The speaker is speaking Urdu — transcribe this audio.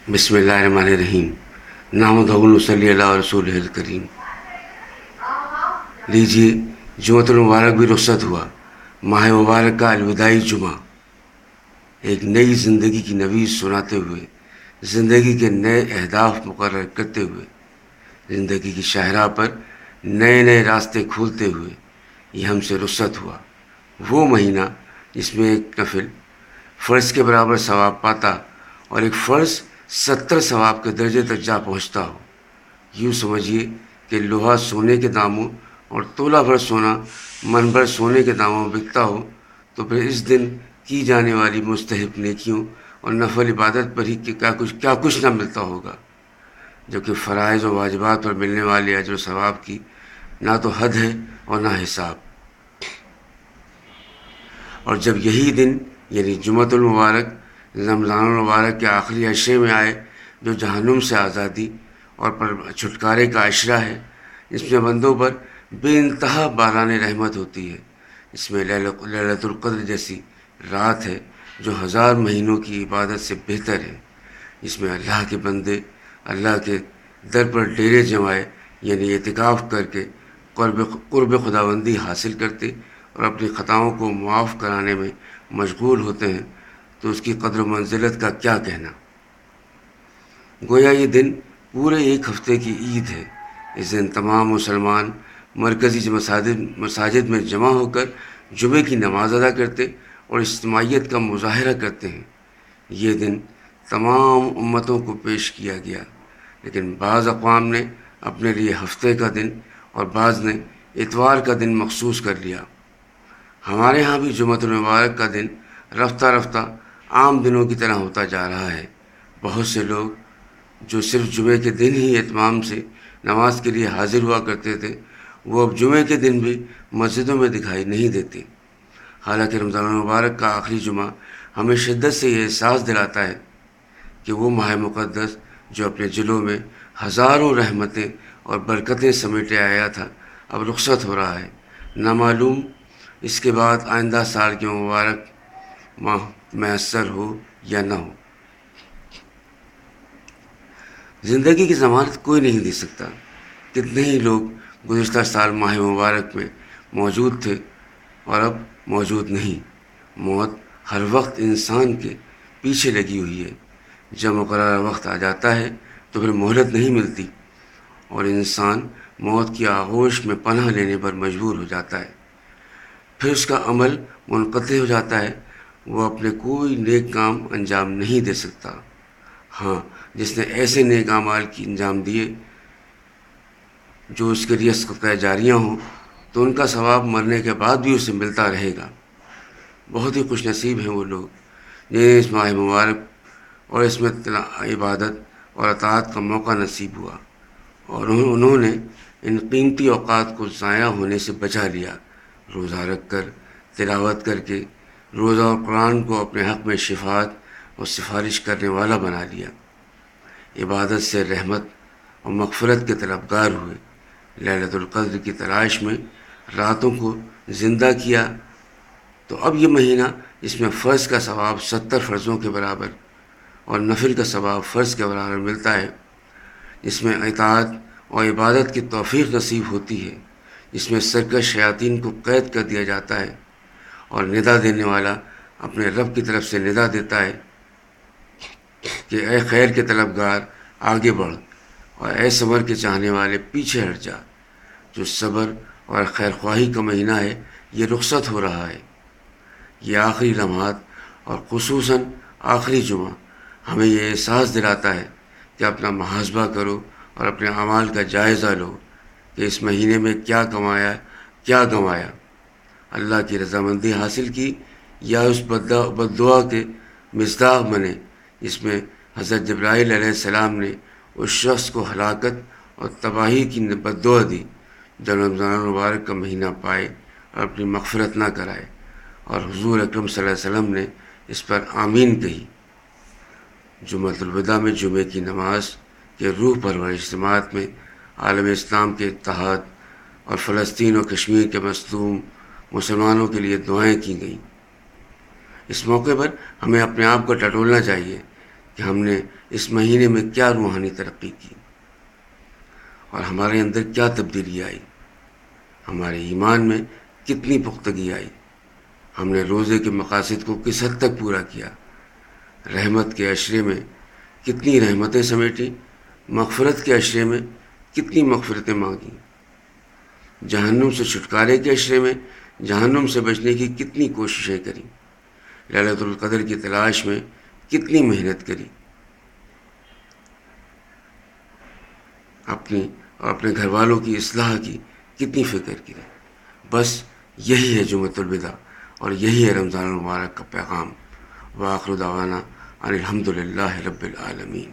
بسم اللہ الرحمن الرحیم نحمدہ و نصلی علی رسولہ الکریم۔ لیجیے، جمعۃ المبارک بھی رخصت ہوا، ماہ مبارک کا الوداعی جمعہ۔ ایک نئی زندگی کی نوید سناتے ہوئے، زندگی کے نئے اہداف مقرر کرتے ہوئے، زندگی کی شاہراہ پر نئے نئے راستے کھولتے ہوئے یہ ہم سے رخصت ہوا۔ وہ مہینہ جس میں ایک نفل فرض کے برابر ثواب پاتا اور ایک فرض 70 ثواب کے درجے تک جا پہنچتا ہو۔ یوں سمجھیے کہ لوہا سونے کے داموں اور تولہ بھر سونا من بھر سونے کے داموں میں بکتا ہو، تو پھر اس دن کی جانے والی مستحب نیکیوں اور نفل عبادت پر ہی کیا کچھ نہ ملتا ہوگا، جبکہ فرائض و واجبات پر ملنے والے اجر و ثواب کی نہ تو حد ہے اور نہ حساب۔ اور جب یہی دن یعنی جمعۃ المبارک رمضان المبارک کے آخری عشرے میں آئے، جو جہنم سے آزادی اور پر چھٹکارے کا عشرہ ہے، اس میں بندوں پر بے انتہا باران رحمت ہوتی ہے، اس میں لیلۃ القدر جیسی رات ہے جو 1000 مہینوں کی عبادت سے بہتر ہے، اس میں اللہ کے بندے اللہ کے در پر ڈیرے جمائے یعنی اعتکاف کر کے قرب خداوندی حاصل کرتے اور اپنی خطاؤں کو معاف کرانے میں مشغول ہوتے ہیں، تو اس کی قدر و منزلت کا کیا کہنا۔ گویا یہ دن پورے ایک ہفتے کی عید ہے۔ اس دن تمام مسلمان مرکزی مساجد میں جمع ہو کر جمعے کی نماز ادا کرتے اور اجتماعیت کا مظاہرہ کرتے ہیں۔ یہ دن تمام امتوں کو پیش کیا گیا، لیکن بعض اقوام نے اپنے لیے ہفتے کا دن اور بعض نے اتوار کا دن مخصوص کر لیا۔ ہمارے ہاں بھی جمعۃ المبارک کا دن رفتہ رفتہ عام دنوں کی طرح ہوتا جا رہا ہے۔ بہت سے لوگ جو صرف جمعے کے دن ہی اہتمام سے نماز کے لیے حاضر ہوا کرتے تھے، وہ اب جمعے کے دن بھی مسجدوں میں دکھائی نہیں دیتے۔ حالانکہ رمضان المبارک کا آخری جمعہ ہمیں شدت سے یہ احساس دلاتا ہے کہ وہ ماہ مقدس جو اپنے جلوں میں ہزاروں رحمتیں اور برکتیں سمیٹے آیا تھا، اب رخصت ہو رہا ہے۔ نہ معلوم اس کے بعد آئندہ سال کے مبارک ماہ میسر ہو یا نہ ہو۔ زندگی کی ضمانت کوئی نہیں دے سکتا۔ کتنے ہی لوگ گزشتہ سال ماہ مبارک میں موجود تھے اور اب موجود نہیں۔ موت ہر وقت انسان کے پیچھے لگی ہوئی ہے۔ جب مقررہ وقت آ جاتا ہے تو پھر مہلت نہیں ملتی اور انسان موت کی آغوش میں پناہ لینے پر مجبور ہو جاتا ہے۔ پھر اس کا عمل منقطع ہو جاتا ہے، وہ اپنے کوئی نیک کام انجام نہیں دے سکتا۔ ہاں، جس نے ایسے نیک اعمال کی انجام دیے جو اس کے لیے صدقہ جاریہ ہوں، تو ان کا ثواب مرنے کے بعد بھی اسے ملتا رہے گا۔ بہت ہی خوش نصیب ہیں وہ لوگ جنہیں اس ماہ مبارک اور اس میں عبادت اور اطاعت کا موقع نصیب ہوا اور انہوں نے ان قیمتی اوقات کو ضائع ہونے سے بچا لیا، روزہ رکھ کر، تلاوت کر کے، روزہ اور قرآن کو اپنے حق میں شفاعت اور سفارش کرنے والا بنا لیا، عبادت سے رحمت اور مغفرت کے طلبگار ہوئے، لیلۃ القدر کی تلاش میں راتوں کو زندہ کیا۔ تو اب یہ مہینہ جس میں فرض کا ثواب 70 فرضوں کے برابر اور نفل کا ثواب فرض کے برابر ملتا ہے، جس میں اطاعت اور عبادت کی توفیق نصیب ہوتی ہے، جس میں سرکش شیاطین کو قید کر دیا جاتا ہے اور ندا دینے والا اپنے رب کی طرف سے ندا دیتا ہے کہ اے خیر کے طلبگار آگے بڑھ اور اے صبر کے چاہنے والے پیچھے ہٹ جا۔ جو صبر اور خیر خواہی کا مہینہ ہے، یہ رخصت ہو رہا ہے۔ یہ آخری لمحات اور خصوصاً آخری جمعہ ہمیں یہ احساس دلاتا ہے کہ اپنا محاسبہ کرو اور اپنے اعمال کا جائزہ لو کہ اس مہینے میں کیا کمایا، کیا گنوایا، اللہ کی رضامندی حاصل کی یا اس بد دعا کے مصداق بنے جس میں حضرت جبرائیل علیہ السلام نے اس شخص کو ہلاکت اور تباہی کی بد دعا دی جو رمضان المبارک کا مہینہ پائے اور اپنی مغفرت نہ کرائے، اور حضور اکرم صلی اللہ علیہ وسلم نے اس پر آمین کہی۔ جمعۃ الوداع میں جمعے کی نماز کے روح پرور اجتماعات میں عالم اسلام کے اتحاد اور فلسطین اور کشمیر کے مظلوم مسلمانوں کے لیے دعائیں کی گئیں۔ اس موقع پر ہمیں اپنے آپ کو ٹٹولنا چاہیے کہ ہم نے اس مہینے میں کیا روحانی ترقی کی اور ہمارے اندر کیا تبدیلی آئی، ہمارے ایمان میں کتنی پختگی آئی، ہم نے روزے کے مقاصد کو کس حد تک پورا کیا، رحمت کے عشرے میں کتنی رحمتیں سمیٹیں، مغفرت کے عشرے میں کتنی مغفرتیں مانگیں، جہنم سے چھٹکارے کے عشرے میں جہنم سے بچنے کی کتنی کوششیں کریں، للیلۃ القدر کی تلاش میں کتنی محنت کری، اپنی اور اپنے گھر والوں کی اصلاح کی کتنی فکر کی۔ بس یہی ہے جمعۃ الوداع اور یہی ہے رمضان المبارک کا پیغام۔ وآخر دعوانا ان الحمد للہ رب العالمین۔